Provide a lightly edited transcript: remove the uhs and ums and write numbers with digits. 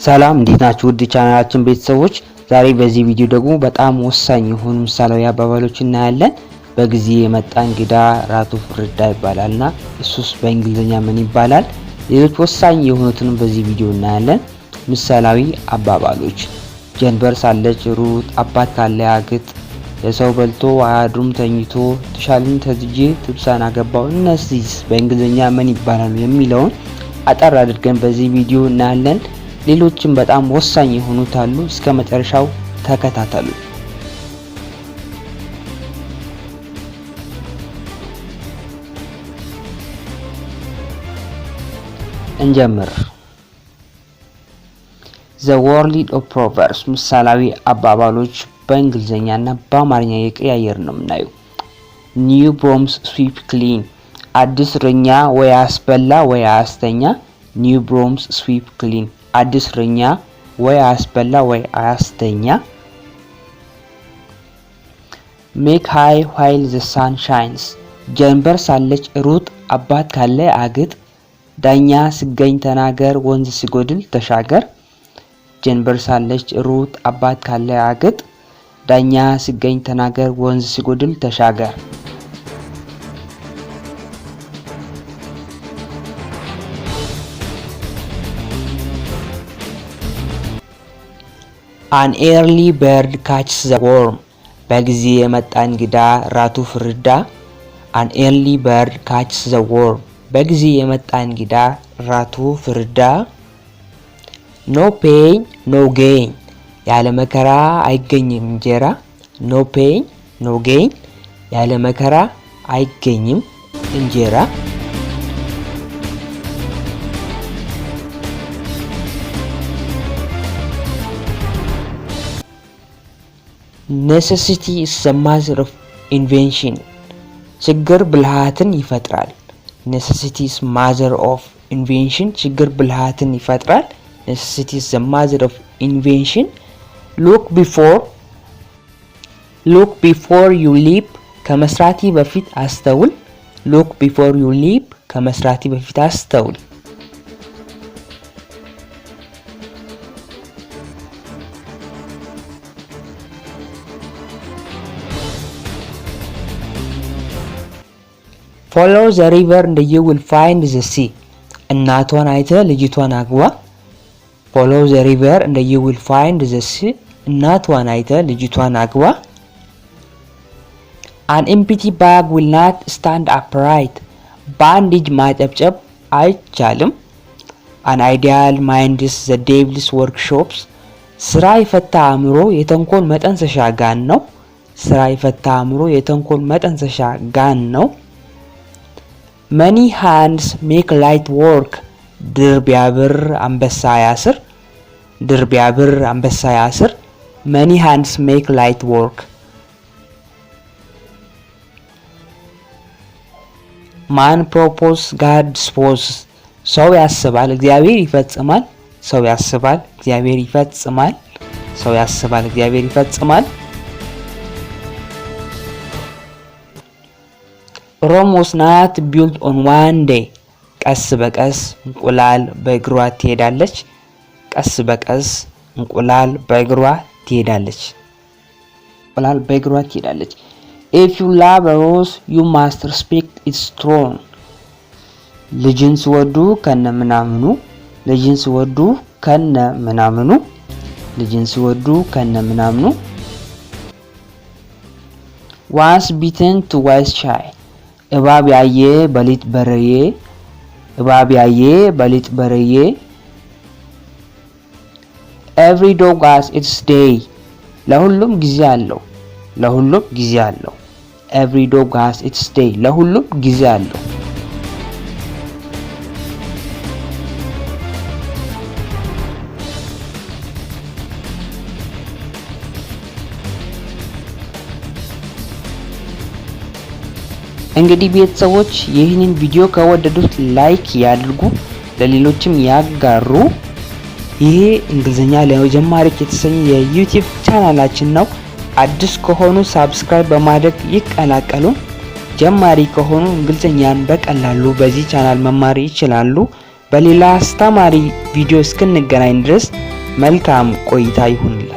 ሰላም እንዴት ናችሁ? ውድ ቻናላችን ቤተሰቦች ዛሬ በዚህ ቪዲዮ ደግሞ በጣም ወሳኝ የሆኑ ምሳሌያዊ አባባሎችን እናያለን። በጊዜ የመጣ እንግዳ ራቱ ፍርዳ ይባላልና እሱስ በእንግሊዘኛ ምን ይባላል? ሌሎች ወሳኝ የሆኑትን በዚህ ቪዲዮ እናያለን። ምሳሌያዊ አባባሎች ጀንበር ሳለች ሩጥ፣ አባት ካለ ያግጥ፣ የሰው በልቶ አያድሩም ተኝቶ፣ ተሻልን ተዝጄ ትብሳን አገባው፣ እነዚህስ በእንግሊዘኛ ምን ይባላሉ የሚለውን አጠር አድርገን በዚህ ቪዲዮ እናያለን። ሌሎችም በጣም ወሳኝ የሆኑት አሉ። እስከ መጨረሻው ተከታተሉ። እንጀምር። The World of Proverbs ምሳሌያዊ አባባሎች በእንግሊዘኛና በአማርኛ የቀያየር ነው የምናየው። New brooms sweep clean አዲስ እረኛ ወይ አስበላ ወይ አስተኛ። New brooms sweep clean አዲስ እረኛ ወይ አስበላ ወይ አስተኛ። Make hay while the sun shines ጀንበር ሳለች ሩጥ፣ አባት ካለ አግጥ፣ ዳኛ ሲገኝ ተናገር፣ ወንዝ ሲጎድል ተሻገር። ጀንበር ሳለች ሩጥ፣ አባት ካለ አግጥ፣ ዳኛ ሲገኝ ተናገር፣ ወንዝ ሲጎድል ተሻገር። An early bird catches the worm በጊዜ የመጣ እንግዳ ራቱ ፍርዳ። An early bird catches the worm በጊዜ የመጣ እንግዳ ራቱ ፍርዳ። No pain no gain ያለ መከራ አይገኝም እንጀራ። No pain no gain ያለ መከራ አይገኝም እንጀራ። Necessity is the mother of invention ችግር ብልሃትን ይፈጥራል። Necessity is mother of invention ችግር ብልሃትን ይፈጥራል። Necessity is the mother of invention. Look before you leap ከመስራቲ በፊት አስተውል። Look before you leap ከመስራቲ በፊት አስተውል። Follow the river and you will find the sea እናቷን አይተ ልጅቷን አግባ። Follow the river and you will find the sea እናቷን አይተ ልጅቷን አግባ። An empty bag will not stand upright በአንድ እጅ ማጨብጨብ አይቻልም። An ideal mind is the devil's workshops ስራ የፈታ አእምሮ የተንኮል መጠንሰሻ ጋን ነው። ስራ የፈታ አእምሮ የተንኮል መጠንሰሻ ጋን ነው። Many hands make light work ድር ቢያብር አንበሳ ያስር። ድር ቢያብር አንበሳ ያስር። Many hands make light work. Man proposes God disposes ሰው ያስባል እግዚአብሔር ይፈጽማል። ሰው ያስባል እግዚአብሔር ይፈጽማል። ሰው ያስባል እግዚአብሔር ይፈጽማል። Rome was not built on one day ቀስ በቀስ እንቁላል በእግሯ ትሄዳለች። ቀስ በቀስ እንቁላል በእግሯ ትሄዳለች። እንቁላል በእግሯ ትሄዳለች። If you love a rose you must respect its throne ልጅን ሲወዱ ከነምናምኑ። ልጅን ሲወዱ ከነምናምኑ። ልጅን ሲወዱ ከነምናምኑ። Once bitten twice shy እባብ ያየ በሊጥ በረየ። እባብ ያየ በሊጥ በረየ። Every dog has its day ለሁሉም ጊዜ አለው። ለሁሉም ጊዜ አለው። Every dog has its day ለሁሉም ጊዜ አለው። እንግዲህ ቤተሰቦች ይህንን ቪዲዮ ከወደዱት ላይክ ያድርጉ፣ ለሌሎችም ያጋሩ። ይሄ እንግሊዘኛ ለጀማሪዎች የተሰኘ የዩቲዩብ ቻናላችን ነው። አዲስ ከሆኑ ሳብስክራይብ በማድረግ ይቀላቀሉ። ጀማሪ ከሆኑ እንግሊዘኛን በቀላሉ በዚህ ቻናል መማር ይችላሉ። በሌላ አስተማሪ ቪዲዮ እስክንገናኝ ድረስ መልካም ቆይታ ይሁንልን።